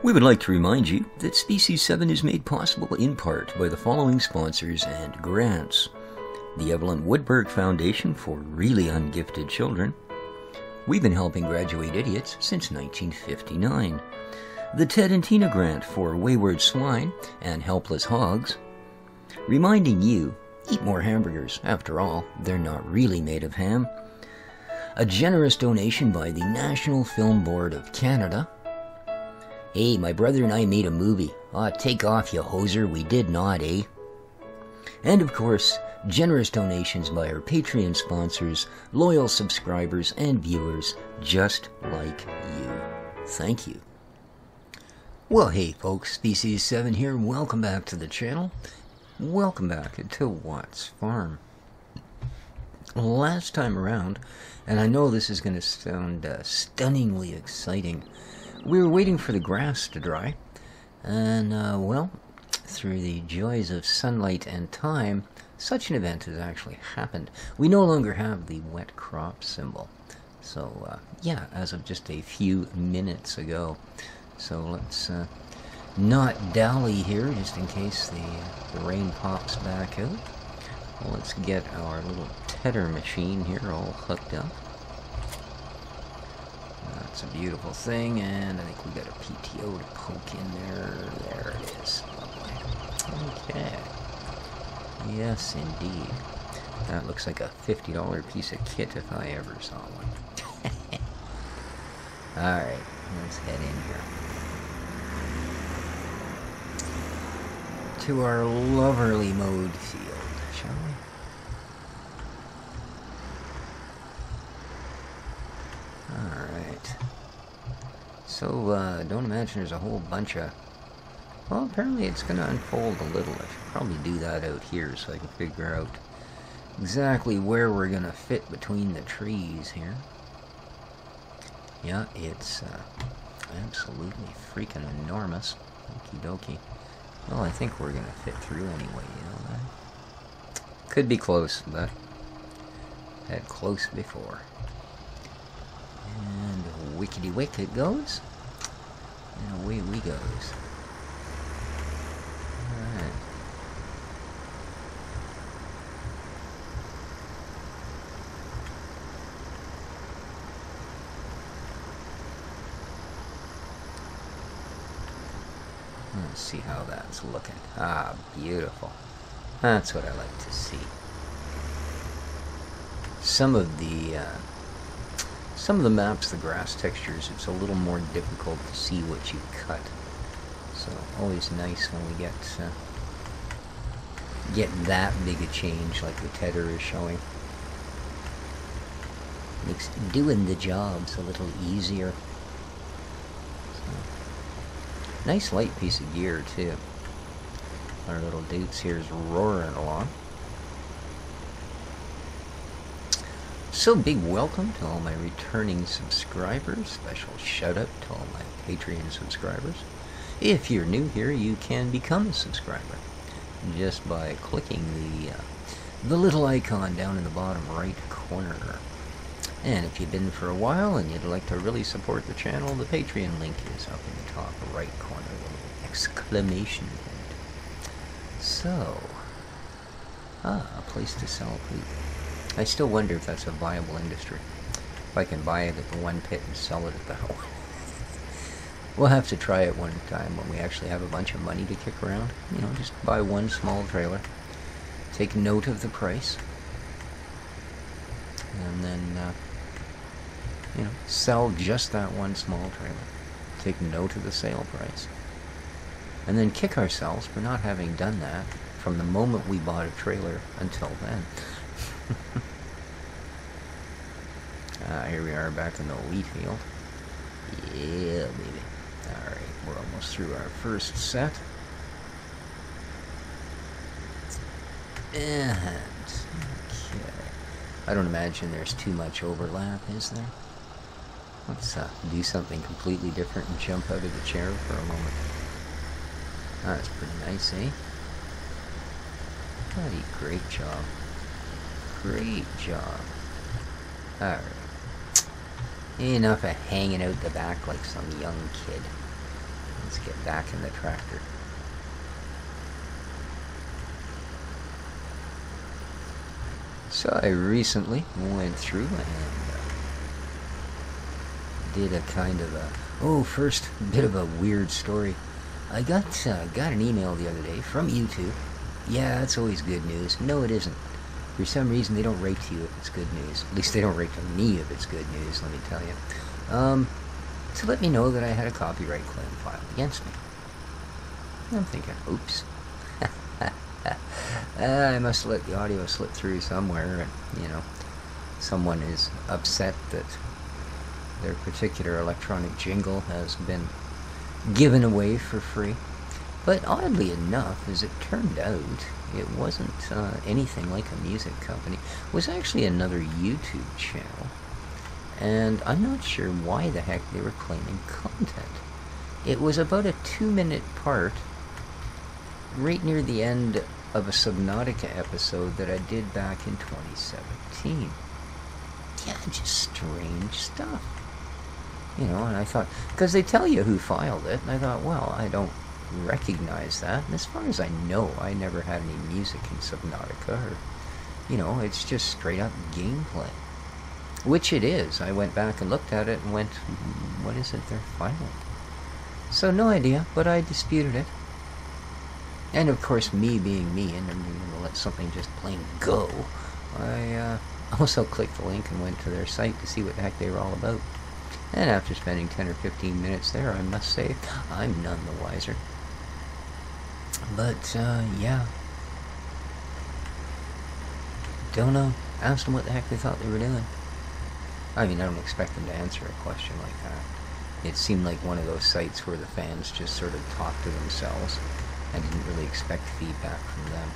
We would like to remind you that Species 7 is made possible in part by the following sponsors and grants: the Evelyn Woodberg Foundation for Really Ungifted Children. We've been helping graduate idiots since 1959. The Ted and Tina Grant for Wayward Swine and Helpless Hogs. Reminding you, eat more hamburgers. After all, they're not really made of ham. A generous donation by the National Film Board of Canada. Hey, my brother and I made a movie. Aw, take off, you hoser. We did not, eh? And of course, generous donations by our Patreon sponsors, loyal subscribers, and viewers just like you. Thank you. Well, hey folks, Species 7 here, and welcome back to the channel. Welcome back to Watt's Farm. Last time around, and I know this is going to sound stunningly exciting, we were waiting for the grass to dry, and well, through the joys of sunlight and time, such an event has actually happened. We no longer have the wet crop symbol. So, yeah, as of just a few minutes ago. So let's not dally here, just in case the rain pops back out. Well, let's get our little tedder machine here all hooked up. That's a beautiful thing, and I think we got a PTO to poke in there. There it is. Lovely. Okay. Yes, indeed. That looks like a $50 piece of kit if I ever saw one. Alright, let's head in here to our loverly mowed field, shall we? Alright. So, don't imagine there's a whole bunch of... Well, apparently it's going to unfold a little. I should probably do that out here so I can figure out exactly where we're going to fit between the trees here. Yeah, it's absolutely freaking enormous. Okie dokie. Well, I think we're going to fit through anyway, you know that? Could be close, but had close before. And wickety-wick it goes. And away we goes. Alright. Let's see how that's looking. Ah, beautiful. That's what I like to see. Some of the maps, the grass textures, it's a little more difficult to see what you cut. So always nice when we get that big a change like the tedder is showing. Makes doing the jobs a little easier. So, nice light piece of gear too. Our little dudes here is roaring along. So big welcome to all my returning subscribers. Special shout out to all my Patreon subscribers. If you're new here, you can become a subscriber just by clicking the little icon down in the bottom right corner. And if you've been for a while and you'd like to really support the channel, the Patreon link is up in the top right corner, the little exclamation point. So, a place to sell poop. I still wonder if that's a viable industry. If I can buy it at the one pit and sell it at the whole. We'll have to try it one time when we actually have a bunch of money to kick around. You know, just buy one small trailer, take note of the price, and then, you know, sell just that one small trailer. Take note of the sale price. And then kick ourselves for not having done that from the moment we bought a trailer until then. Here we are back in the wheat field. Yeah, baby. Alright, we're almost through our first set. And, okay. I don't imagine there's too much overlap, is there? Let's do something completely different and jump out of the chair for a moment. That's pretty nice, eh? Bloody great job. Great job. Alright. Enough of hanging out the back like some young kid. Let's get back in the tractor. So I recently went through and did a kind of a, first bit of a weird story. I got an email the other day from YouTube. Yeah, that's always good news. No, it isn't. For some reason, they don't rate to you if it's good news. At least they don't rate to me if it's good news, let me tell you. To let me know that I had a copyright claim filed against me. I'm thinking, oops. I must have let the audio slip through somewhere, and, you know, someone is upset that their particular electronic jingle has been given away for free. But oddly enough, as it turned out, it wasn't anything like a music company. It was actually another YouTube channel. And I'm not sure why the heck they were claiming content. It was about a 2-minute part right near the end of a Subnautica episode that I did back in 2017. Yeah, just strange stuff. You know, and I thought, because they tell you who filed it, and I thought, well, I don't recognize that. And as far as I know, I never had any music in Subnautica, or, you know, it's just straight up gameplay. Which it is. I went back and looked at it and went, what is it they're filing? So no idea, but I disputed it. And of course, me being me and I'm going to let something just plain go, I also clicked the link and went to their site to see what the heck they were all about. And after spending 10 or 15 minutes there, I must say, I'm none the wiser. But, yeah. Don't know. Asked them what the heck they thought they were doing. I mean, I don't expect them to answer a question like that. It seemed like one of those sites where the fans just sort of talk to themselves. I didn't really expect feedback from them.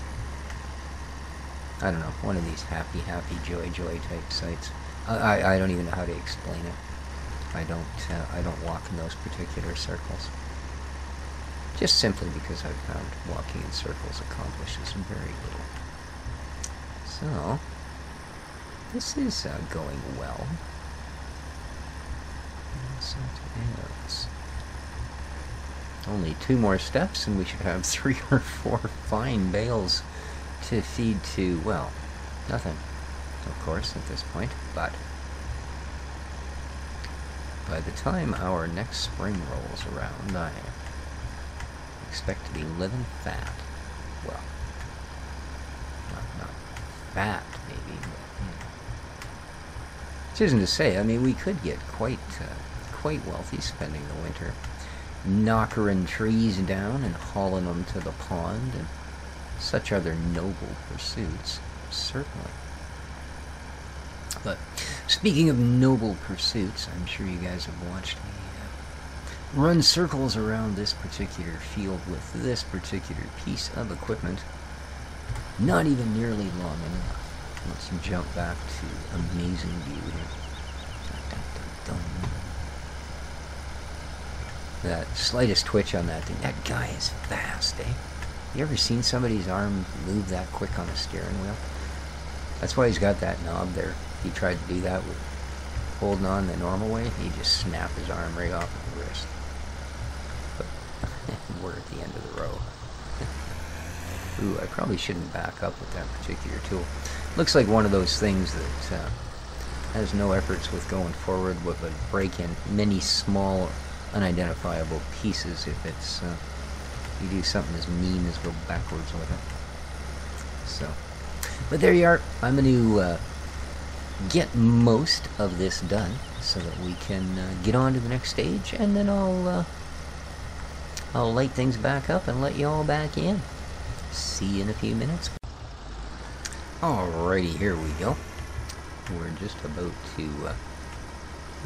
I don't know, one of these happy, joy type sites. I don't even know how to explain it. I don't walk in those particular circles. Just simply because I've found walking in circles accomplishes very little. So, this is going well. Yes, it is. Only 2 more steps and we should have 3 or 4 fine bales to feed to, well, nothing, of course, at this point, but by the time our next spring rolls around, I expect to be living fat. Well, not fat, maybe, but, you know. Which isn't to say, I mean, we could get quite wealthy spending the winter knockering trees down and hauling them to the pond, and such other noble pursuits, certainly. But speaking of noble pursuits, I'm sure you guys have watched me run circles around this particular field with this particular piece of equipment. Not even nearly long enough. Let's jump back to amazing view here. Dun, dun, dun. That slightest twitch on that thing. That guy is fast, eh? You ever seen somebody's arm move that quick on a steering wheel? That's why he's got that knob there. He tried to do that with holding on the normal way. He just snapped his arm right off of the wrist. But we're at the end of the row. Ooh, I probably shouldn't back up with that particular tool. Looks like one of those things that has no efforts with going forward, but would break in many small unidentifiable pieces if it's you do something as mean as go backwards with it. So, but there you are. I'm going to get most of this done so that we can get on to the next stage, and then I'll light things back up and let you all back in. See you in a few minutes. Alrighty, here we go. We're just about to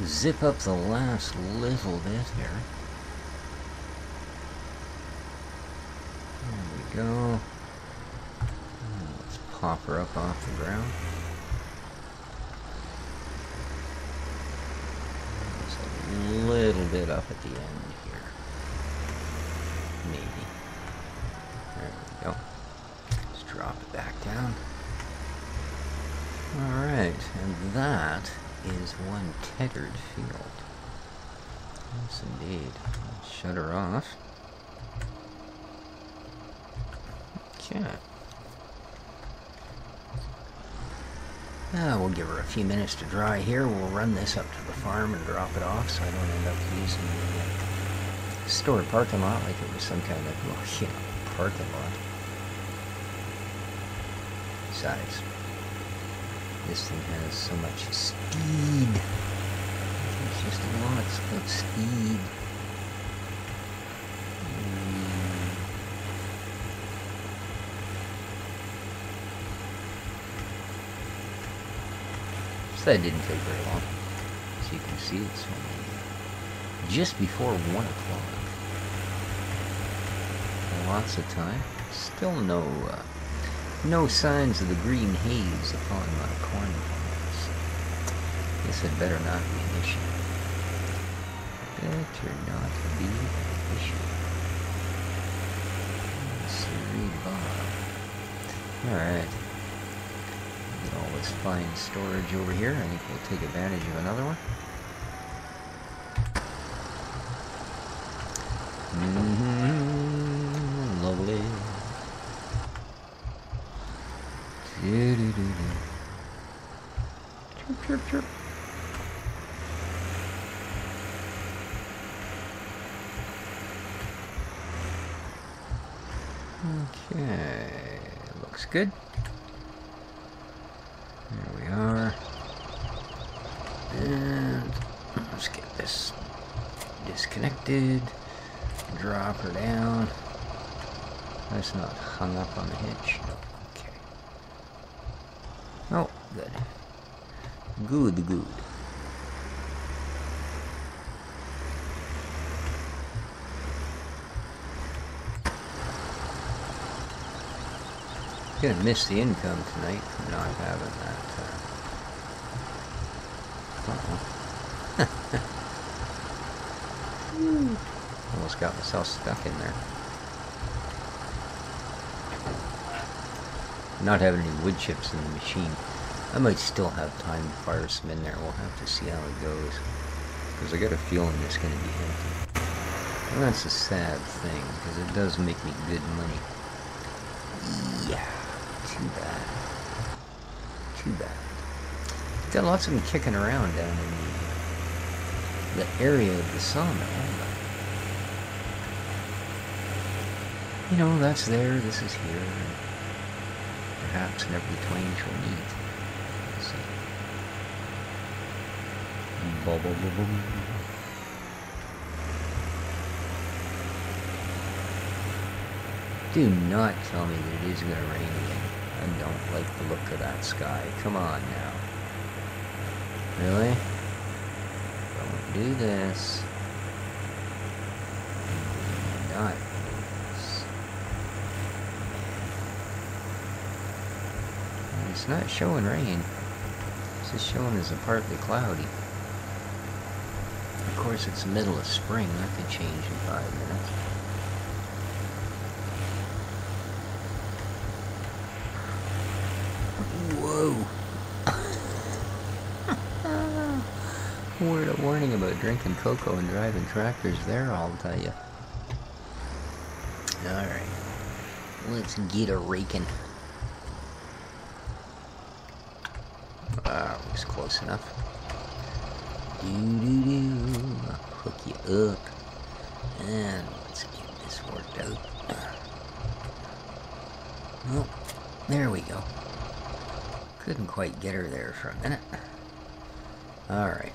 zip up the last little bit here. There we go. Let's pop her up off the ground. There's a little bit up at the end here. Maybe. There we go. Let's drop it back down. Alright, and that is one tethered field. Yes, indeed. Let's shut her off. Okay. We'll give her a few minutes to dry here. We'll run this up to the farm and drop it off so I don't end up using the store parking lot like it was some kind of, well, you know, parking lot. Besides, this thing has so much speed. It's just lots of speed. So that didn't take very long. As you can see, it's only just before 1 o'clock. Lots of time. Still no signs of the green haze upon my corn plants. Guess it better not be an issue. Better not be an issue. Siri Bob. Alright. Get all this fine storage over here. I think we'll take advantage of another one. Lovely. Chirp, chirp, chirp. Okay, looks good. There we are. And let's get this disconnected. Drop her down. That's not hung up on the hitch. Okay. Oh, good. Good, good. Gonna miss the income tonight from not having that. Almost got myself stuck in there. Not having any wood chips in the machine. I might still have time to fire some in there. We'll have to see how it goes. Because I got a feeling it's going to be empty. And that's a sad thing, because it does make me good money. Yeah, too bad. Too bad. Got lots of them kicking around down in the area of the sawmill. You know, that's there, this is here. And perhaps never twain shall meet. Let's see. Bubble, bubble. Do not tell me that it is going to rain again. I don't like the look of that sky. Come on now. Really? Don't do this. Do not. It's not showing rain. It's just showing as a partly cloudy. Of course, it's the middle of spring. That could change in 5 minutes. Whoa! Word of warning about drinking cocoa and driving tractors there, I'll tell you. Alright. Let's get a raking. Was close enough. I'll hook you up. And let's get this worked out. Well, there we go. Couldn't quite get her there for a minute. Alright.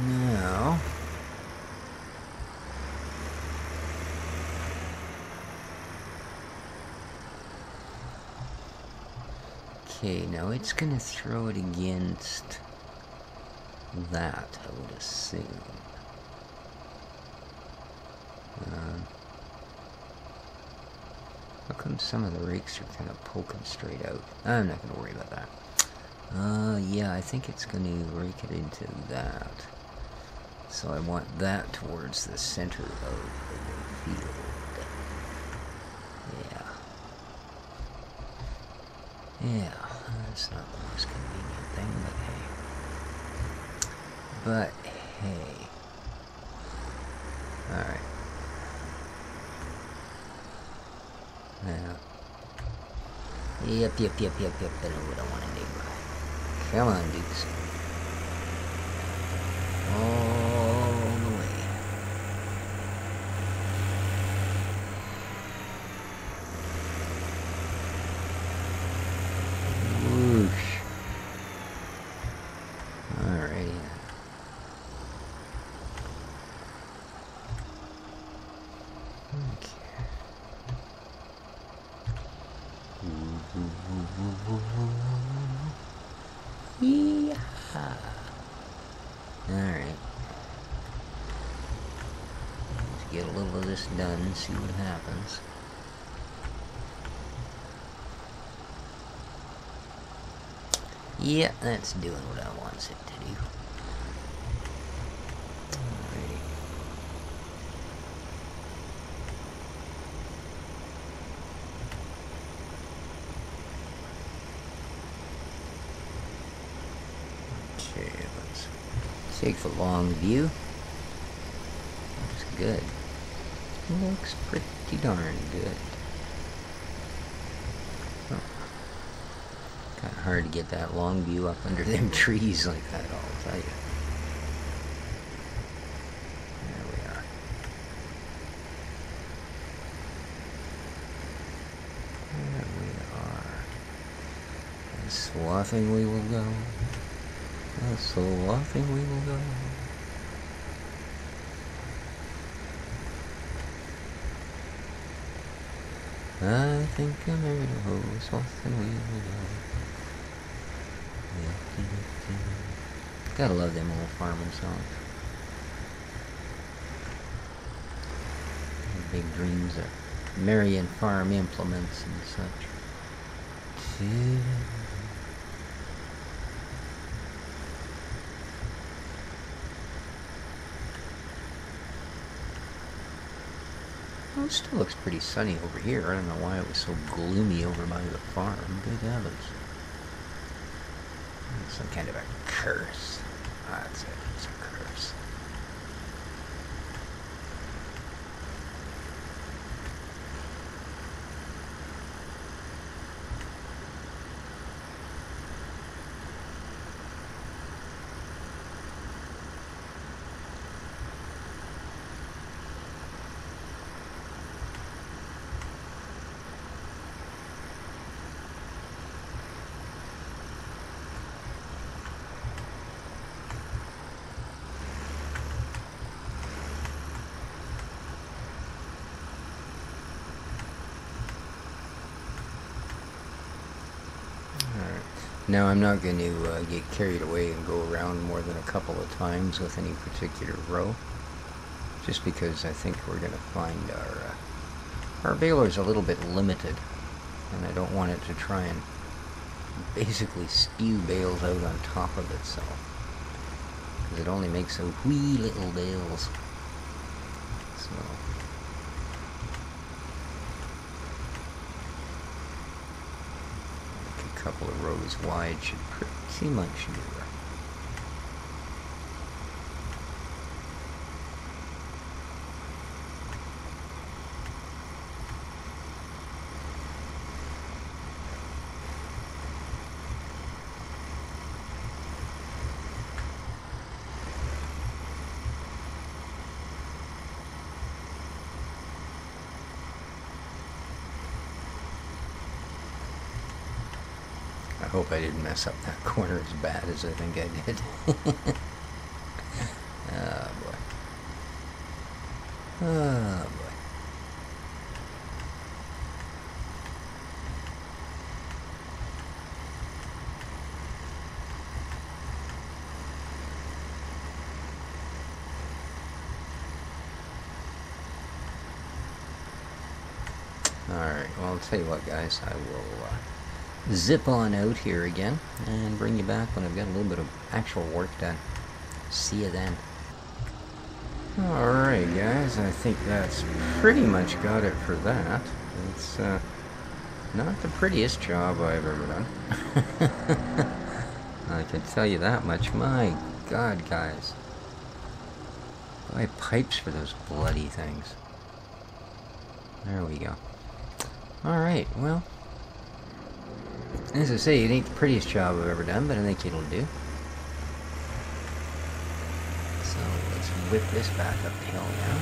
Now... Okay, now it's going to throw it against that, I would assume. How come some of the rakes are kind of poking straight out? I'm not going to worry about that. Yeah, I think it's going to rake it into that. So I want that towards the center of the field. Yeah, that's not the most convenient thing, but hey. But, Okay. Alright. Now. Yep. I know what I want to do. Come on, Dukes. All the way. Whoosh. Alrighty. Okay. Yeah. Alright. Let's get a little of this done and see what happens. Yeah, that's doing what I want it to do. Alrighty. Okay, let's take the long view. Looks good. Looks pretty darn good. Oh. Kind of hard to get that long view up under them trees like that, I'll tell you. There we are. There we are. And swathing we will go. Swathing we will go. I think I'm ready to go. Swathing we will go. Gotta love them old farming songs. Big dreams of Marion farm implements and such. Well, it still looks pretty sunny over here. I don't know why it was so gloomy over by the farm. Good heavens. Some kind of a curse. That's it. It's a curse. Now, I'm not going to get carried away and go around more than a couple of times with any particular row, just because I think we're going to find our baler's a little bit limited, and I don't want it to try and basically spew bales out on top of itself, because it only makes so wee little bales. So couple of rows wide should pretty much do it. I hope I didn't mess up that corner as bad as I think I did. Oh boy. Oh boy. Alright, well, I'll tell you what, guys, I will zip on out here again and bring you back when I've got a little bit of actual work done. See you then. Alright, guys, I think that's pretty much got it for that. It's not the prettiest job I've ever done. I can tell you that much. My God, guys. Buy pipes for those bloody things. There we go. Alright, well, as I say, it ain't the prettiest job I've ever done, but I think it'll do. So let's whip this back up the hill now.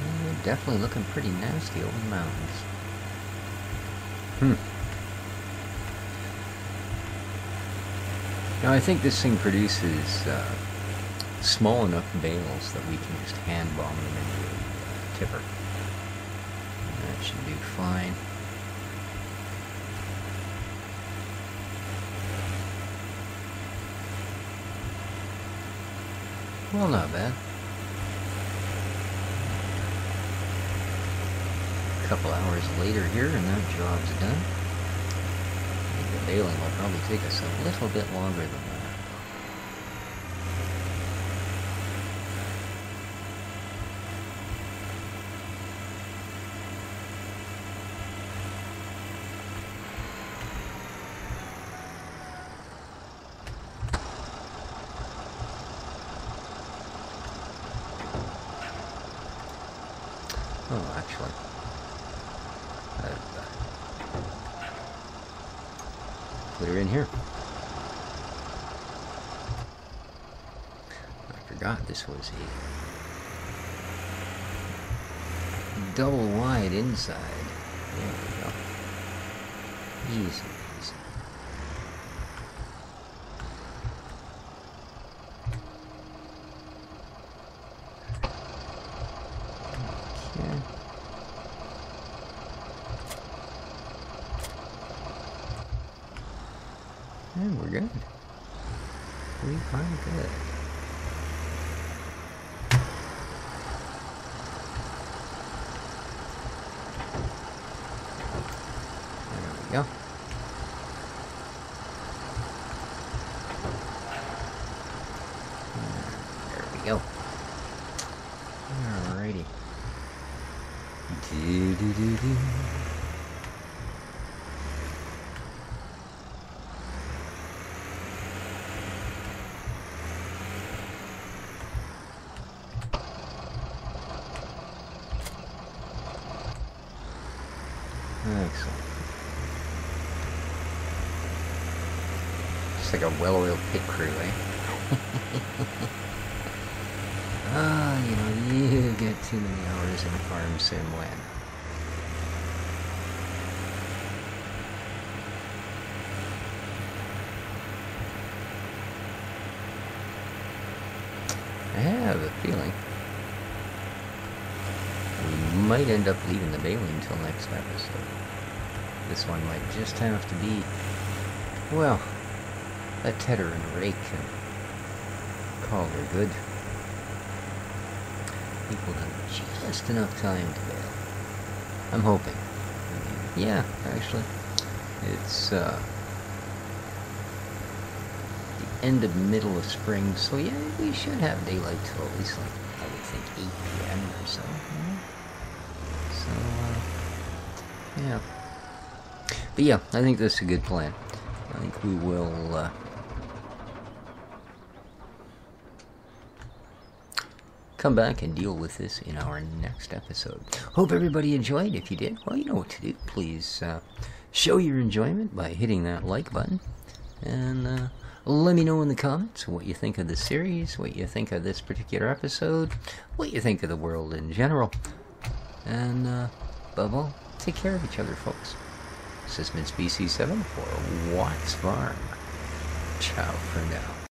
And we're definitely looking pretty nasty over the mountains. Now I think this thing produces small enough bales that we can just hand bomb them into a tipper. That should do fine. Well, not bad. A couple hours later here and that job's done. I think the baling will probably take us a little bit longer than that. Oh, actually, put her in here. I forgot this was a double wide inside. There we go. Easy peasy. And we're good. Pretty fine, good. There we go. There we go. Alrighty. Do-do-do-do. Excellent. Just like a well-oiled pit crew, eh? You know, you get too many hours in farm sim when. I have a feeling we might end up leaving the baling until next episode. This one might just have to be, well, a tedder and a rake and call her good. People have just enough time to bail. I'm hoping. Yeah, actually. It's the end of middle of spring, so yeah, we should have daylight till at least, like, I would think 8 p.m. or so. So, yeah. But yeah, I think that's a good plan. I think we will come back and deal with this in our next episode. Hope everybody enjoyed. If you did, well, you know what to do. Please show your enjoyment by hitting that like button. And let me know in the comments what you think of the series, what you think of this particular episode, what you think of the world in general. And above all, take care of each other, folks. This has been Species 7 for Watts Farm. Ciao for now.